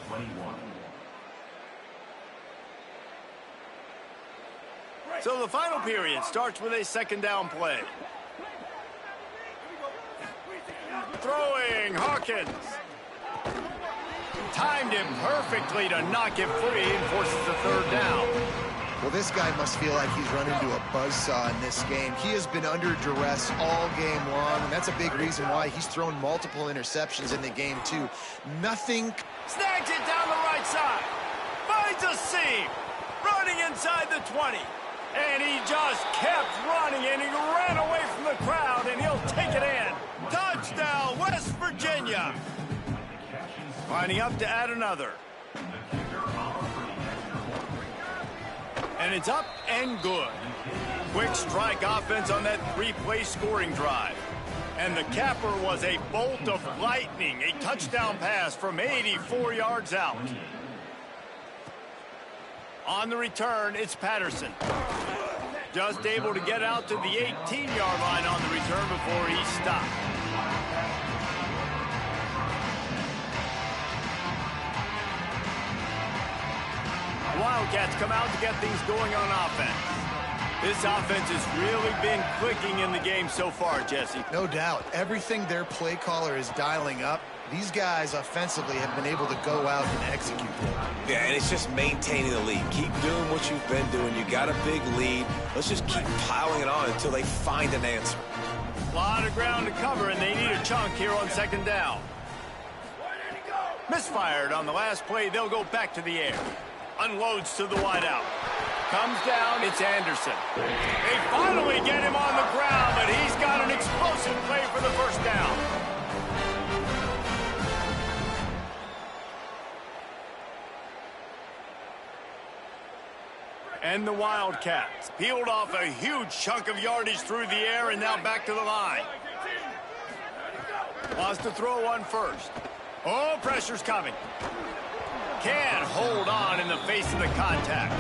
21. So the final period starts with a second down play. Throwing, Hawkins. Timed him perfectly to knock it free and forces a third down. Well, this guy must feel like he's run into a buzzsaw in this game. He has been under duress all game long, and that's a big reason why he's thrown multiple interceptions in the game, too. Nothing. Snags it down the right side. Finds a seam. Running inside the 20. And he just kept running, and he ran away from the crowd, and he'll take it in. Touchdown, West Virginia. Lining up to add another. And it's up and good. Quick strike offense on that 3-play scoring drive. And the capper was a bolt of lightning, a touchdown pass from 84 yards out. On the return, it's Patterson. Just able to get out to the 18-yard line on the return before he stopped. The Wildcats come out to get things going on offense. This offense has really been clicking in the game so far, Jesse. No doubt. Everything their play caller is dialing up, these guys offensively have been able to go out and execute them. Yeah, and it's just maintaining the lead. Keep doing what you've been doing. You got a big lead. Let's just keep piling it on until they find an answer. A lot of ground to cover, and they need a chunk here on second down. Misfired on the last play. They'll go back to the air. Unloads to the wideout. Comes down, it's Anderson. They finally get him on the ground, but he's got an explosive play for the first down. And the Wildcats peeled off a huge chunk of yardage through the air and now back to the line. Wants to throw one first. Oh, pressure's coming. Can't hold on in the face of the contact.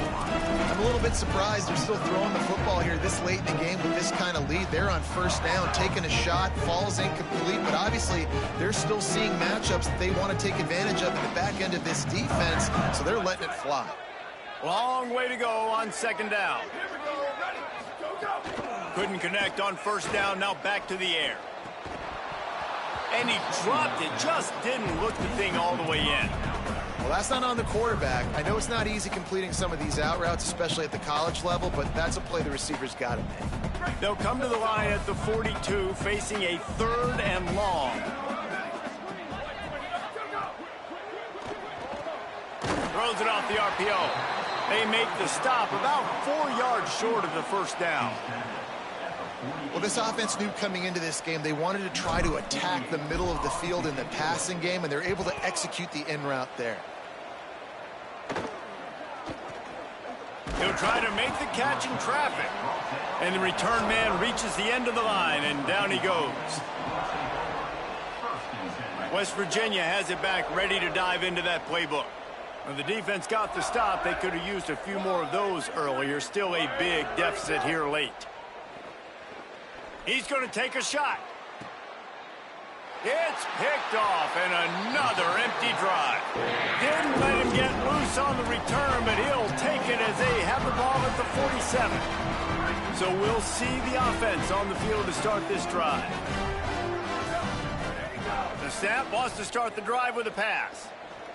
I'm a little bit surprised they're still throwing the football here this late in the game with this kind of lead. They're on first down, taking a shot, falls incomplete, but obviously they're still seeing matchups that they want to take advantage of at the back end of this defense, so they're letting it fly. Long way to go on second down. Couldn't connect on first down, now back to the air. And he dropped it, just didn't look the thing all the way in. Well, that's not on the quarterback. I know it's not easy completing some of these out routes, especially at the college level, but that's a play the receiver's got to make. They'll come to the line at the 42, facing a 3rd and long. Throws it off the RPO. They make the stop about 4 yards short of the first down. Well, this offense knew coming into this game they wanted to try to attack the middle of the field in the passing game, and they're able to execute the in route there. He'll try to make the catch in traffic. And the return man reaches the end of the line, and down he goes. West Virginia has it back, ready to dive into that playbook. When the defense got the stop, they could have used a few more of those earlier. Still a big deficit here late. He's going to take a shot. It's picked off, and another empty drive. Didn't let him get loose on the return, but he'll take it as they have the ball at the 47. So we'll see the offense on the field to start this drive. The snap wants to start the drive with a pass.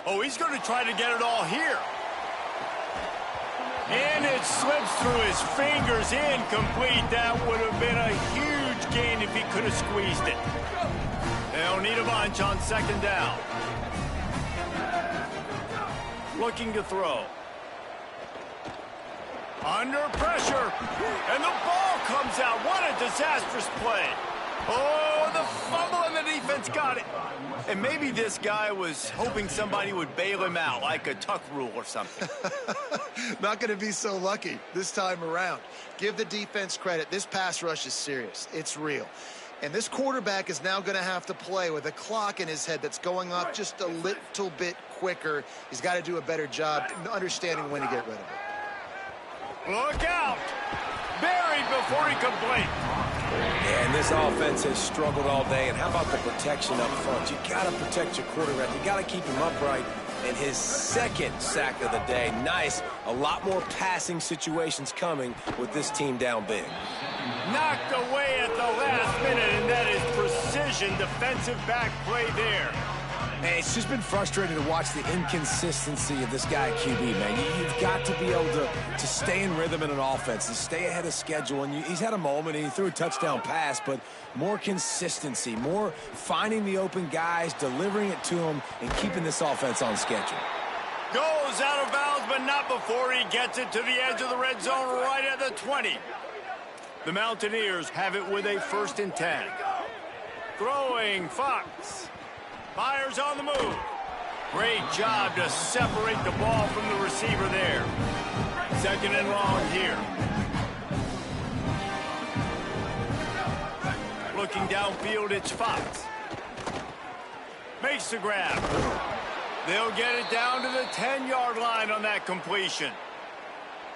Oh, he's going to try to get it all here. And it slips through his fingers, incomplete. That would have been a huge gain if he could have squeezed it. They'll need a bunch on second down. Looking to throw. Under pressure. And the ball comes out. What a disastrous play. Oh, the fumble and the defense got it. And maybe this guy was hoping somebody would bail him out, like a tuck rule or something. Not going to be so lucky this time around. Give the defense credit. This pass rush is serious. It's real. And this quarterback is now going to have to play with a clock in his head that's going off just a little bit quicker. He's got to do a better job understanding when to get rid of it. Look out! Buried before he could blink. Yeah, and this offense has struggled all day. And how about the protection up front? You got to protect your quarterback. You got to keep him upright. And his second sack of the day. Nice. A lot more passing situations coming with this team down big. Knocked away at the last minute, and that is precision defensive back play there. Hey, it's just been frustrating to watch the inconsistency of this guy at QB, man. You've got to be able to stay in rhythm in an offense, to stay ahead of schedule. And he's had a moment, and he threw a touchdown pass, but more consistency, more finding the open guys, delivering it to them, and keeping this offense on schedule. Goes out of bounds, but not before he gets it to the edge of the red zone right at the 20. The Mountaineers have it with a 1st and 10. Throwing Fox. Fires on the move. Great job to separate the ball from the receiver there. 2nd and long here. looking downfield, it's Fox. Makes the grab. They'll get it down to the 10-yard line on that completion.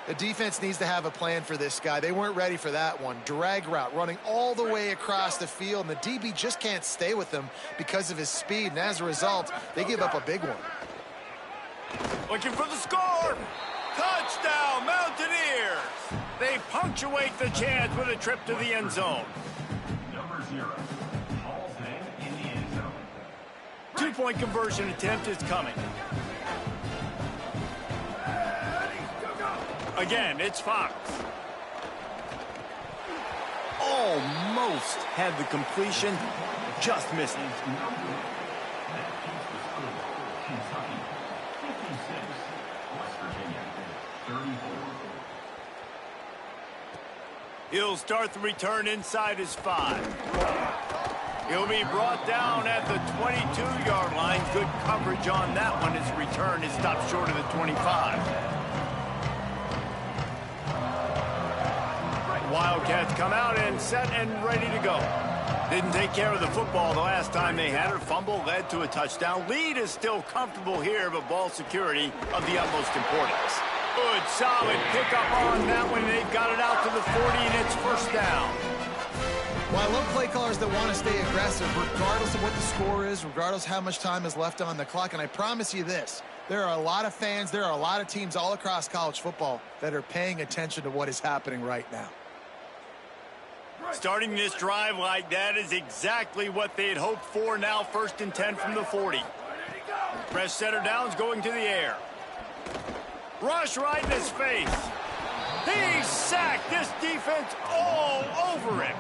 The defense needs to have a plan for this guy. They weren't ready for that one. Drag route, running all the way across the field, and the DB just can't stay with him because of his speed, and as a result, they give up a big one. Looking for the score. Touchdown, Mountaineers. They punctuate the chance with a trip to the end zone. Number 0. Hall's in the end zone. Two-point conversion attempt is coming. Again, it's Fox. Almost had the completion, just missed it. Kentucky, 56. West Virginia, 34. He'll start the return inside his 5. He'll be brought down at the 22-yard line. Good coverage on that one. His return is stopped short of the 25. Wildcats come out and set and ready to go. Didn't take care of the football the last time they had it. Fumble led to a touchdown. Lead is still comfortable here, but ball security of the utmost importance. Good, solid pickup on that one. They've got it out to the 40, and it's first down. Well, I love play callers that want to stay aggressive, regardless of what the score is, regardless how much time is left on the clock. And I promise you this, there are a lot of fans, there are a lot of teams all across college football that are paying attention to what is happening right now. Starting this drive like that is exactly what they had hoped for. Now 1st and 10 from the 40. Press center downs going to the air. Rush right in his face. He's sacked. This defense all over him.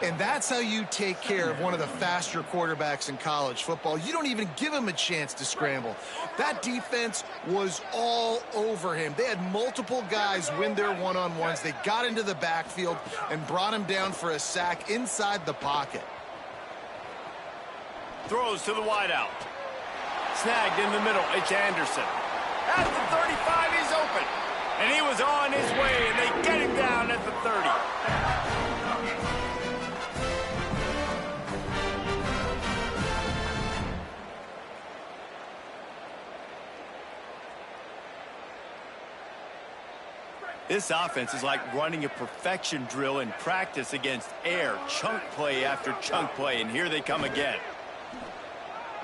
And that's how you take care of one of the faster quarterbacks in college football. You don't even give him a chance to scramble. That defense was all over him. They had multiple guys win their one-on-ones. They got into the backfield and brought him down for a sack inside the pocket. Throws to the wideout. Snagged in the middle. It's Anderson. At the 35, he's open. And he was on his way, and they get him down at the 30. This offense is like running a perfection drill in practice against air. Chunk play after chunk play, and here they come again.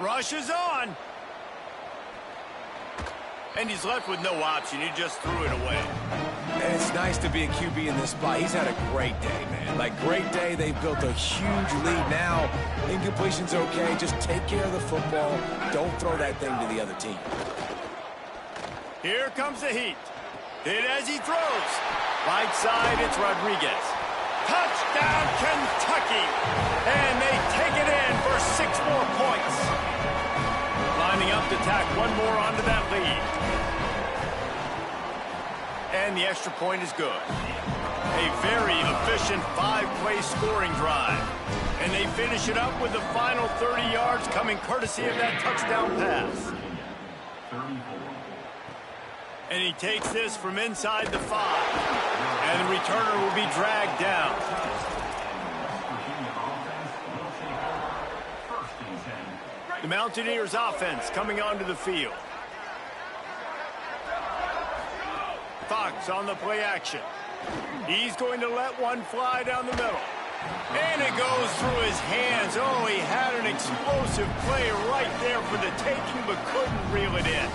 Rush is on. And he's left with no option. He just threw it away. And it's nice to be a QB in this spot. He's had a great day, man. Like, great day. They've built a huge lead now. Incompletion's okay. Just take care of the football. Don't throw that thing to the other team. Here comes the heat. Hit as he throws. Right side, it's Rodriguez. Touchdown, Kentucky. And they take it in for 6 more points. Lining up to tack one more onto that lead. And the extra point is good. A very efficient 5-play scoring drive. And they finish it up with the final 30 yards coming courtesy of that touchdown pass. 34. And he takes this from inside the 5. And the returner will be dragged down. Virginia offense will take over 1st and 10. The Mountaineers offense coming onto the field. Fox on the play action. He's going to let one fly down the middle. And it goes through his hands. Oh, he had an explosive play right there for the taking, but couldn't reel it in.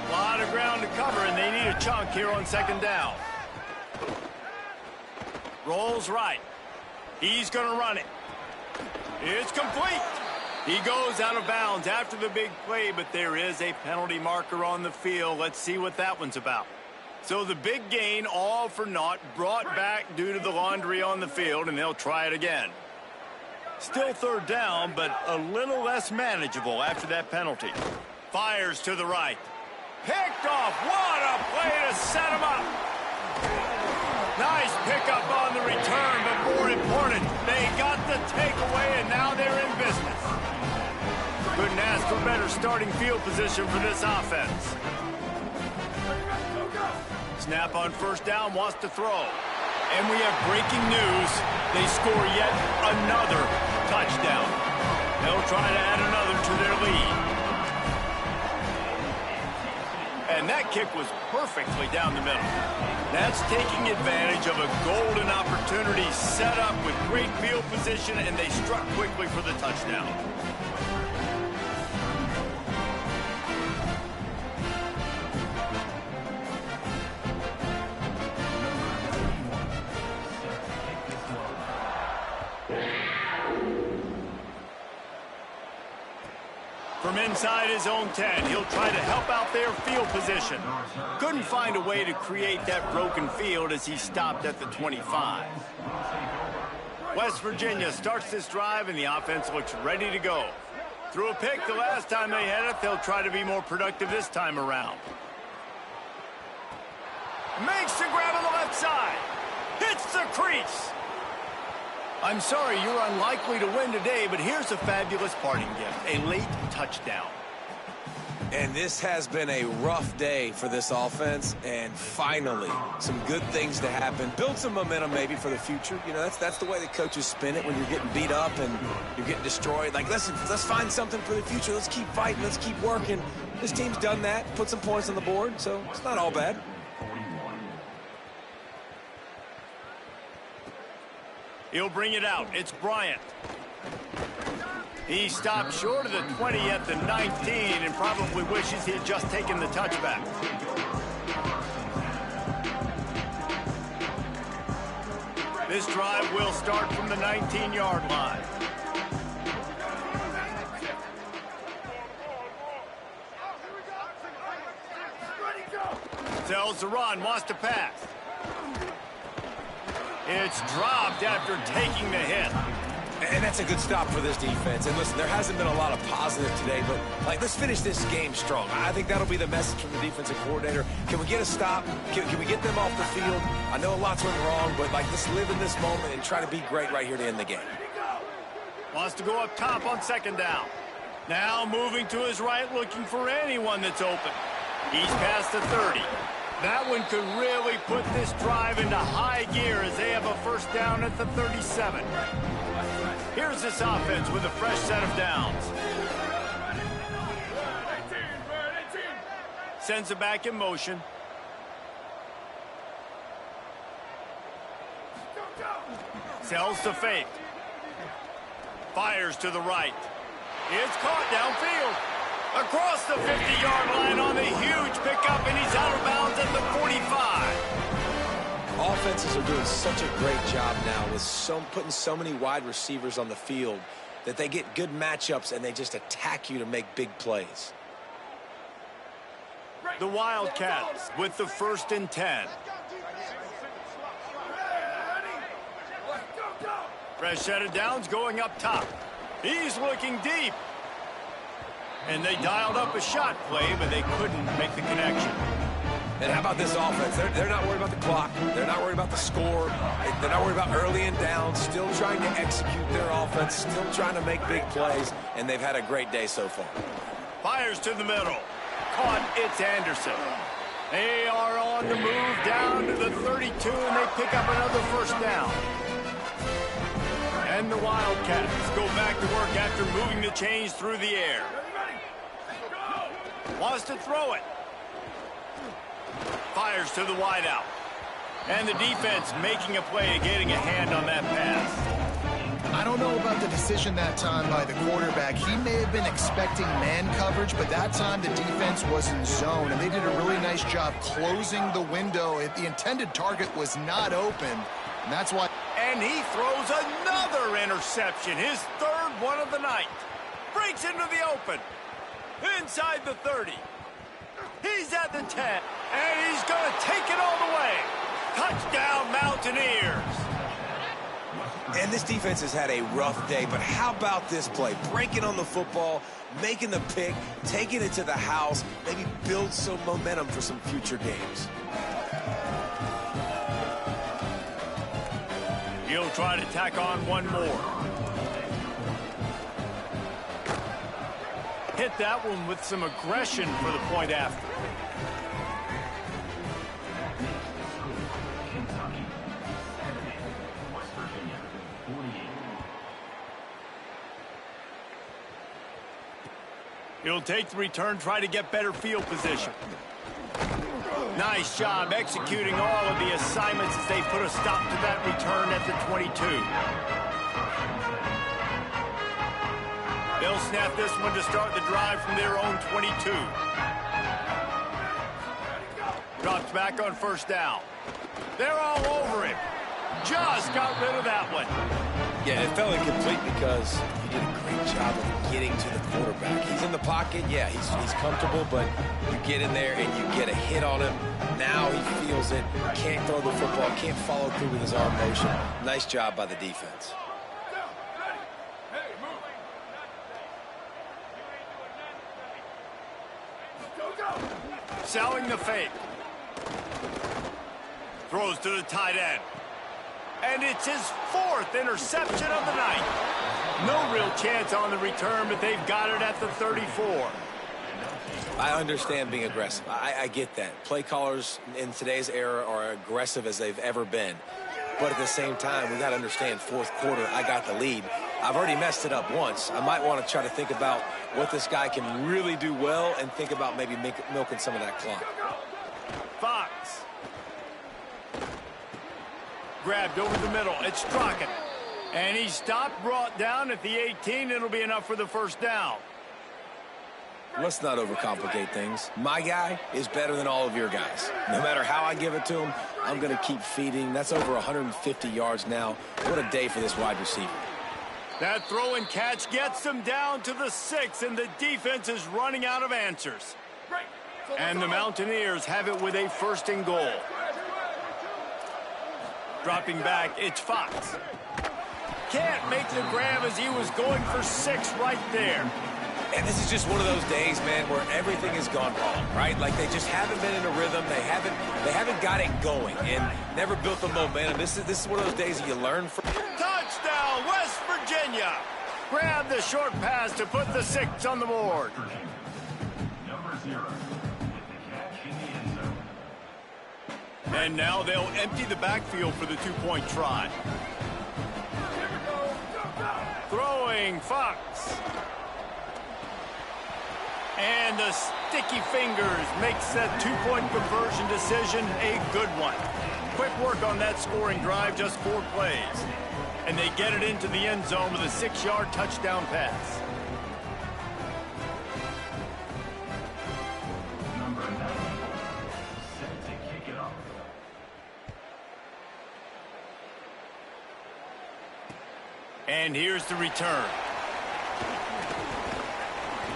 A lot of ground to cover, and they need a chunk here on 2nd down. Rolls right. He's going to run it. It's complete. He goes out of bounds after the big play, but there is a penalty marker on the field. Let's see what that one's about. So the big gain, all for naught, brought back due to the laundry on the field, and they'll try it again. Still 3rd down, but a little less manageable after that penalty. Fires to the right. Picked off. What a play to set him up. Nice pickup on the return, but more important, they got the takeaway, and now they're in business. Couldn't ask for better starting field position for this offense. Snap on 1st down, wants to throw. And we have breaking news. They score yet another touchdown. They'll try to add another to their lead. And that kick was perfectly down the middle. That's taking advantage of a golden opportunity set up with great field position, and they struck quickly for the touchdown. From inside his own 10, he'll try to help out their field position. Couldn't find a way to create that broken field as he stopped at the 25. West Virginia starts this drive, and the offense looks ready to go. Threw a pick the last time they had it. They'll try to be more productive this time around. Makes the grab on the left side. Hits the crease. I'm sorry, you're unlikely to win today, but here's a fabulous parting gift, a late touchdown. And this has been a rough day for this offense, and finally, some good things to happen. Build some momentum maybe for the future. You know, that's the way the coaches spin it when you're getting beat up and you're getting destroyed. Like, let's find something for the future. Let's keep fighting. Let's keep working. This team's done that, put some points on the board, so it's not all bad. He'll bring it out. It's Bryant. He stopped short of the 20 at the 19 and probably wishes he had just taken the touchback. This drive will start from the 19-yard line. Tells the run, wants to pass. It's dropped after taking the hit. And that's a good stop for this defense. And listen, there hasn't been a lot of positive today, but like, let's finish this game strong. I think that'll be the message from the defensive coordinator. Can we get a stop? Can we get them off the field? I know lots went wrong, but like, let's live in this moment and try to be great right here to end the game. Wants to go up top on second down. Now moving to his right, looking for anyone that's open. He's past the 30. That one could really put this drive into high gear as they have a first down at the 37. Here's this offense with a fresh set of downs. Sends it back in motion. Sells to fake. Fires to the right. It's caught downfield. Across the 50-yard line on the huge pickup, and he's out of bounds at the 45. Offenses are doing such a great job now with putting so many wide receivers on the field that they get good matchups and they just attack you to make big plays. The Wildcats with the 1st and 10. Fresh set of downs going up top. He's looking deep. And they dialed up a shot play, but they couldn't make the connection. And how about this offense? They're not worried about the clock. They're not worried about the score. They're not worried about early and down. Still trying to execute their offense. Still trying to make big plays. And they've had a great day so far. Fires to the middle. Caught. It's Anderson. They are on the move down to the 32, and they pick up another first down. And the Wildcats go back to work after moving the chains through the air. Wants to throw it. Fires to the wideout. And the defense making a play and getting a hand on that pass. I don't know about the decision that time by the quarterback. He may have been expecting man coverage, but that time the defense was in zone, and they did a really nice job closing the window. The intended target was not open, and that's why. And he throws another interception, his 3rd one of the night. Breaks into the open. Inside the 30. He's at the 10. And he's going to take it all the way. Touchdown, Mountaineers. And this defense has had a rough day, but how about this play? Breaking on the football, making the pick, taking it to the house, maybe build some momentum for some future games. He'll try to tack on one more. Hit that one with some aggression for the point after. He'll take the return, try to get better field position. Nice job executing all of the assignments as they put a stop to that return at the 22. They'll snap this one to start the drive from their own 22. Drops back on first down. They're all over him. Just got rid of that one. Yeah, it fell incomplete because he did a great job of getting to the quarterback. He's in the pocket, yeah, he's comfortable, but you get in there and you get a hit on him. Now he feels it, can't throw the football, can't follow through with his arm motion. Nice job by the defense. Selling the fake. Throws to the tight end. And it's his 4th interception of the night. No real chance on the return, but they've got it at the 34. I understand being aggressive. I get that. Play callers in today's era are aggressive as they've ever been. But at the same time, we got to understand, fourth quarter, I got the lead. I've already messed it up once. I might want to try to think about what this guy can really do well and think about maybe milking some of that clock. Fox. Grabbed over the middle. It's Strachan. And he stopped, brought down at the 18. It'll be enough for the first down. Let's not overcomplicate things. My guy is better than all of your guys. No matter how I give it to him, I'm going to keep feeding. That's over 150 yards now. What a day for this wide receiver. That throw and catch gets them down to the 6, and the defense is running out of answers. And the Mountaineers have it with a 1st and goal. Dropping back, it's Fox. Can't make the grab as he was going for 6 right there. And this is just one of those days, man, where everything has gone wrong, right? Like they just haven't been in a rhythm. They haven't got it going and never built the momentum. This is one of those days that you learn from. Touchdown, West Virginia. Grab the short pass to put the 6 on the board. Number 0. With the catch in the end zone. And now they'll empty the backfield for the 2-point try. Throwing Fox. And the sticky fingers makes that 2-point conversion decision a good one. Quick work on that scoring drive, just 4 plays. And they get it into the end zone with a 6-yard touchdown pass. Number 9. Set to kick it off. And here's the return.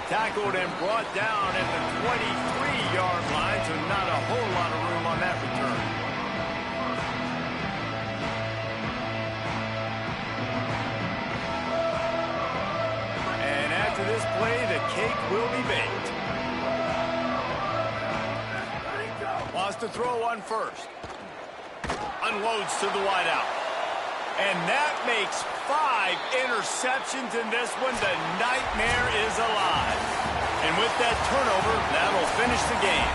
Tackled and brought down at the 23-yard line, so not a whole lot of room on that return. And after this play, the cake will be baked. Wants to throw on first. Unloads to the wideout. And that makes 5 interceptions in this one. The nightmare is alive. And with that turnover, that'll finish the game.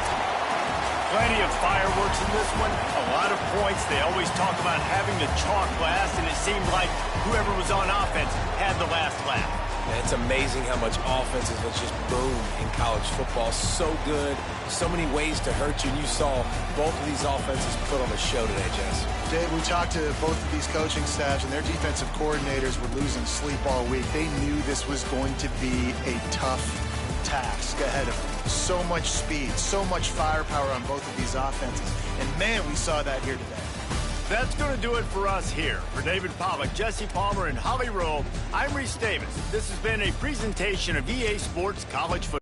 Plenty of fireworks in this one. A lot of points. They always talk about having the chalk last, and it seemed like whoever was on offense had the last laugh. And it's amazing how much offenses will just boom in college football. So good. So many ways to hurt you. And you saw both of these offenses put on a show today, Jess. Dave, we talked to both of these coaching staffs, and their defensive coordinators were losing sleep all week. They knew this was going to be a tough task ahead of them. So much speed, so much firepower on both of these offenses. And, man, we saw that here today. That's going to do it for us here. For David Pollack, Jesse Palmer, and Holly Rowe, I'm Reese Davis. This has been a presentation of EA Sports College Football.